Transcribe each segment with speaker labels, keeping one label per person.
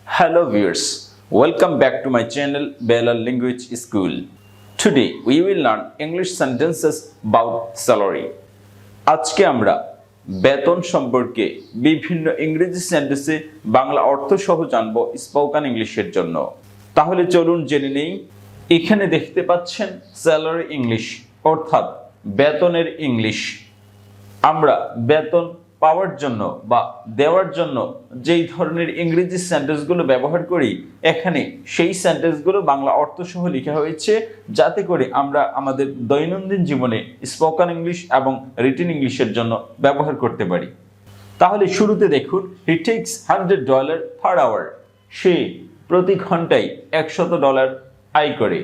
Speaker 1: Hello viewers, welcome back to my channel Belal Language School. Today we will learn English sentences about salary. আজকে আমরা বেতন সম্পর্কে বিভিন্ন ইংরেজি সেন্টেন্সে বাংলা অর্থ সহ জানব স্পোকেন ইংলিশের জন্য। তাহলে চলুন জেনে নেই। এখানে দেখতে পাচ্ছেন স্যালারি ইংলিশ অর্থাৎ বেতনের ইংলিশ। আমরা বেতন পাওয়ার জন্য বা দেওয়ার জন্য যেই ধরনের ইংরেজি সেন্টেন্সগুলো ব্যবহার করি এখানে সেই সেন্টেন্সগুলো বাংলা অর্থ সহ লেখা হয়েছে যাতে করে আমরা আমাদের দৈনন্দিন জীবনে স্পোকেন ইংলিশ এবং রিটেন ইংলিশের জন্য ব্যবহার করতে পারি। তাহলে শুরুতে দেখুন, হি টেকস $100 per hour। সে প্রতি ঘন্টায় $100 আয় করে।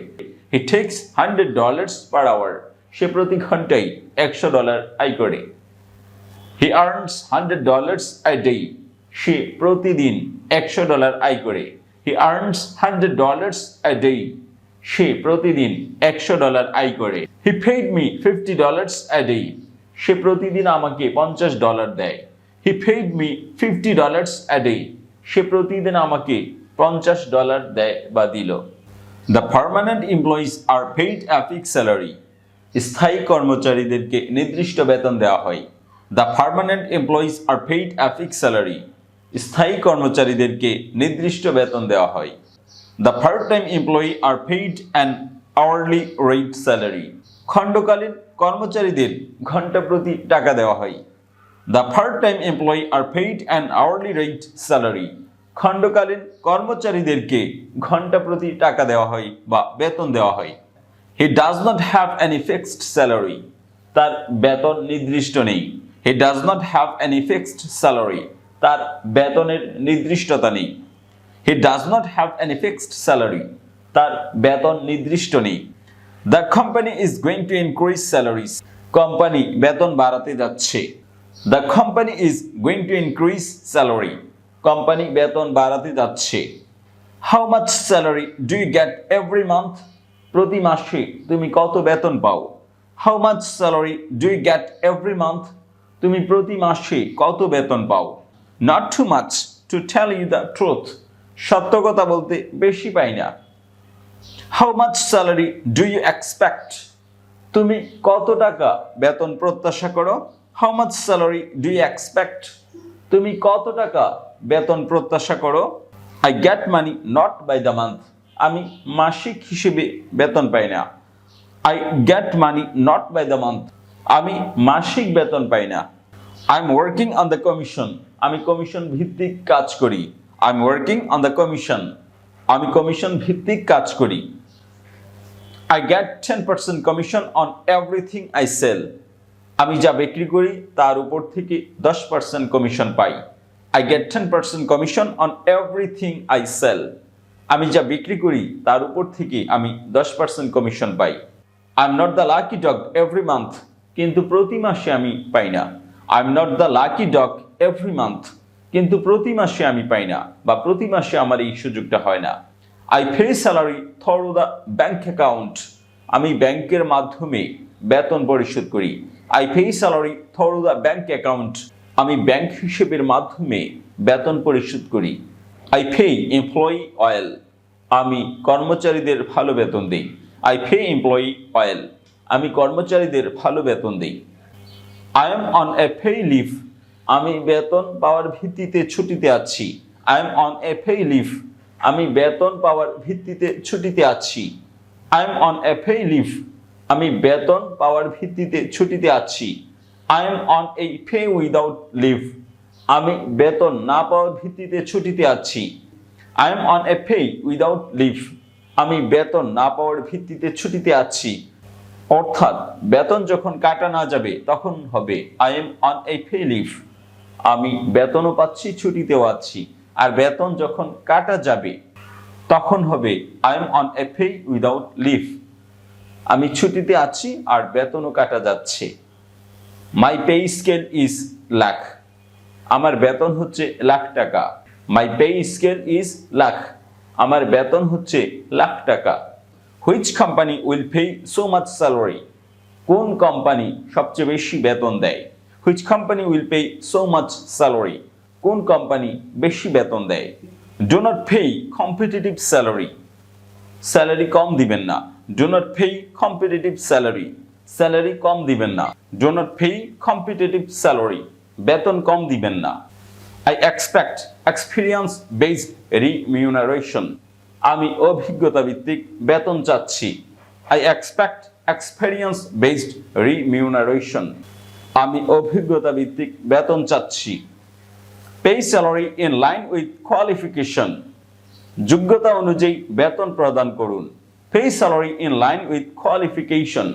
Speaker 1: হি টেকস $100 per hour। সে প্রতি ঘন্টায় $100 আয় করে। He earns $100 a day. সে প্রতিদিন $100 আয় করে। He earns $100 a day. সে প্রতিদিন $100 আয় করে। He paid me $50 a day. সে প্রতিদিন আমাকে $50 দেয়। He paid me $50 a day. সে প্রতিদিন আমাকে $50 দেয় বা দিল। The permanent employees are paid a fixed salary. স্থায়ী কর্মচারীদেরকে নির্দিষ্ট বেতন দেওয়া হয়। The permanent employees are paid a fixed salary. স্থায়ী কর্মচারীদেরকে নির্দিষ্ট বেতন দেওয়া হয়। The part-time employee are paid an hourly rate salary. খণ্ডকালীন কর্মচারীদের ঘন্টা প্রতি টাকা দেওয়া হয়। The part-time employee are paid an hourly rate salary. খণ্ডকালীন কর্মচারীদেরকে ঘন্টা প্রতি টাকা দেওয়া হয় বা বেতন দেওয়া হয়। He does not have any fixed salary. তার বেতন নির্দিষ্ট নেই। He does not have any fixed salary. তার বেতনের নির্দিষ্টতা নেই। He does not have any fixed salary. তার বেতন নির্দিষ্ট নেই। The company is going to increase salaries. Company বেতন বাড়াতে যাচ্ছে। The company is going to increase salary. Company বেতন বাড়াতে যাচ্ছে। How much salary do you get every month? প্রতি মাসে তুমি কত বেতন পাও? How much salary do you get every month? তুমি প্রতি মাসে কত বেতন পাও? Not too much, to tell you the truth. সত্য কথা বলতে বেশি পাই না। How much salary do you expect? তুমি কত টাকা বেতন প্রত্যাশা করো? How much salary do you expect? তুমি কত টাকা বেতন প্রত্যাশা করো? I get money not by the month. আমি মাসিক হিসেবে বেতন পাই না। I get money not by the month. আমি মাসিক বেতন পাই না। I'm working on the commission. আমি কমিশন ভিত্তিক কাজ করি। I'm working on the commission. আমি কমিশন ভিত্তিক কাজ করি। I get 10% commission on everything I sell. আমি যা বিক্রি করি তার উপর থেকে 10% commission pi. I get 10% commission on everything I sell. আমি যা বিক্রি করি তার উপর থেকে আমি 10% commission pi. I'm not the lucky dog every month. কিন্তু প্রতি মাসে আমি পাই না। I'm not the lucky dog every month. কিন্তু প্রতি মাসে আমি পাই না বা প্রতি মাসে আমার এই সুযোগটা হয় না। I pay salary through the bank account. আমি ব্যাংকের মাধ্যমে বেতন পরিশোধ করি। I pay salary through the bank account. আমি ব্যাংক হিসেবের মাধ্যমে বেতন পরিশোধ করি। I pay employee oil. আমি কর্মচারীদের ভালো বেতন দেই। I pay employee oil. আমি কর্মচারীদের ভালো বেতন দেই। I am on a pay leave. আমি বেতন পাওয়ার ভিত্তিতে ছুটিতে আছি। I am on a pay leave. আমি বেতন পাওয়ার ভিত্তিতে ছুটিতে আছি। I am on a pay leave. আমি বেতন পাওয়ার ভিত্তিতে ছুটিতে আছি। I am on a pay without leave. আমি বেতন না পাওয়ার ভিত্তিতে ছুটিতে আছি। I am on a pay without leave. আমি বেতন না পাওয়ার ভিত্তিতে ছুটিতে আছি। অর্থাৎ বেতন যখন কাটা না যাবে তখন হবে I am on a pay leave. আমি বেতনও পাচ্ছি ছুটিতেও আছি। আর বেতন যখন কাটা যাবে তখন হবে I am on a pay without leave. আমি ছুটিতে আছি আর বেতনও কাটা যাচ্ছে। My pay scale is lakh. আমার বেতন হচ্ছে লাখ টাকা। My pay scale is lakh. আমার বেতন হচ্ছে লাখ টাকা। Which company will pay so much salary? কোন কোম্পানি সবচেয়ে বেশি বেতন দেয়? Which company will pay so much salary? কোন কোম্পানি বেশি বেতন দেয়? Do not pay competitive salary, salary কম দিবেন না। Do not pay competitive salary, salary কম দিবেন না। Do not pay competitive salary, বেতন কম দিবেন না। I expect experience based remuneration, আমি অভিজ্ঞতা ভিত্তিক বেতন চাচ্ছি। I expect experience based remuneration, আমি অভিজ্ঞতা ভিত্তিক বেতন চাচ্ছি। Pay salary in line with qualification, যোগ্যতা অনুযায়ী বেতন প্রদান করুন। Pay salary in line with qualification,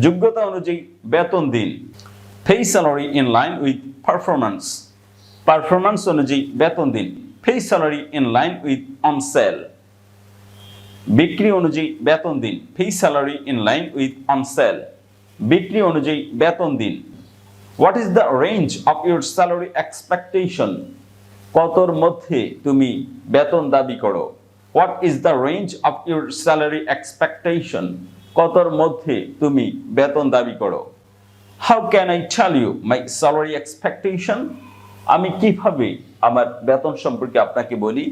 Speaker 1: যোগ্যতা অনুযায়ী বেতন দিন। Pay salary in line with performance, performance অনুযায়ী বেতন দিন। Pay salary in line with on sale, বিক্রি অনুযায়ী বেতন দিন। Pay salary in line with on sale, বিক্রি অনুযায়ী বেতন দিন। What is the range of your salary expectation, কতর মধ্যে তুমি বেতন দাবি করো। What is the range of your salary expectation, কতর মধ্যে তুমি বেতন দাবি করো। How can I tell you my salary expectation, আমি কিভাবে আমার বেতন সম্পর্কে আপনাকে বলি।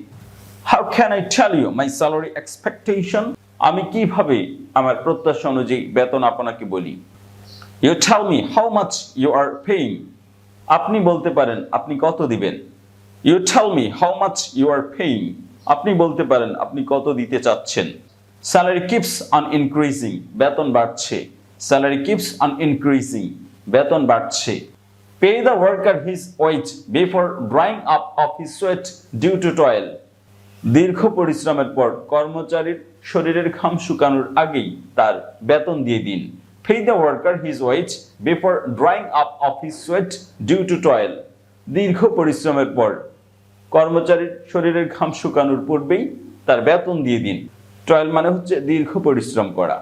Speaker 1: How can I tell you my salary expectation, আমি কিভাবে আমার প্রত্যাশা অনুযায়ী বেতন আপনাকে বলি। You tell me how much you are paying, আপনি বলতে পারেন আপনি কত দিবেন। You tell me how much you are paying, আপনি বলতে পারেন আপনি কত দিতে চাচ্ছেন। Salary keeps on increasing, বেতন বাড়ছে। Salary keeps on increasing, বেতন বাড়ছে। Pay the worker his wage before drying up of his sweat due to toil, দীর্ঘ পরিশ্রমের পর কর্মচারীর শরীরের ঘাম শুকানোর আগেই তার বেতন দিয়ে দিন। Pay the worker his wage before drying up of his sweat due to toil, দীর্ঘ পরিশ্রমের পর কর্মচারীর শরীরের ঘাম শুকানোর পূর্বেই তার বেতন দিয়ে দিন। টয়েল মানে হচ্ছে দীর্ঘ পরিশ্রম করা,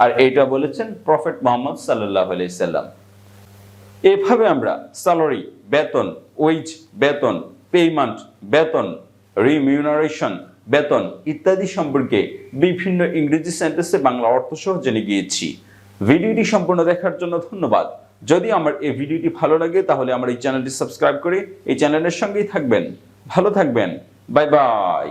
Speaker 1: আর এইটা বলেছেন প্রফেট মুহাম্মদ সাল্লাল্লাহু আলাইহি সাল্লাম। এভাবে আমরা স্যালারি বেতন, ওয়েজ বেতন, পেমেন্ট বেতন, রিমিউনারেশন বেতন ইত্যাদি সম্পর্কে বিভিন্ন ইংরেজি সেন্টেন্সে বাংলা অর্থ সহ জেনে গিয়েছি। ভিডিওটি সম্পূর্ণ দেখার জন্য ধন্যবাদ। যদি আমার এই ভিডিওটি ভালো লাগে তাহলে আমার এই চ্যানেলটি সাবস্ক্রাইব করে এই চ্যানেলের সঙ্গেই থাকবেন। ভালো থাকবেন, বাই বাই।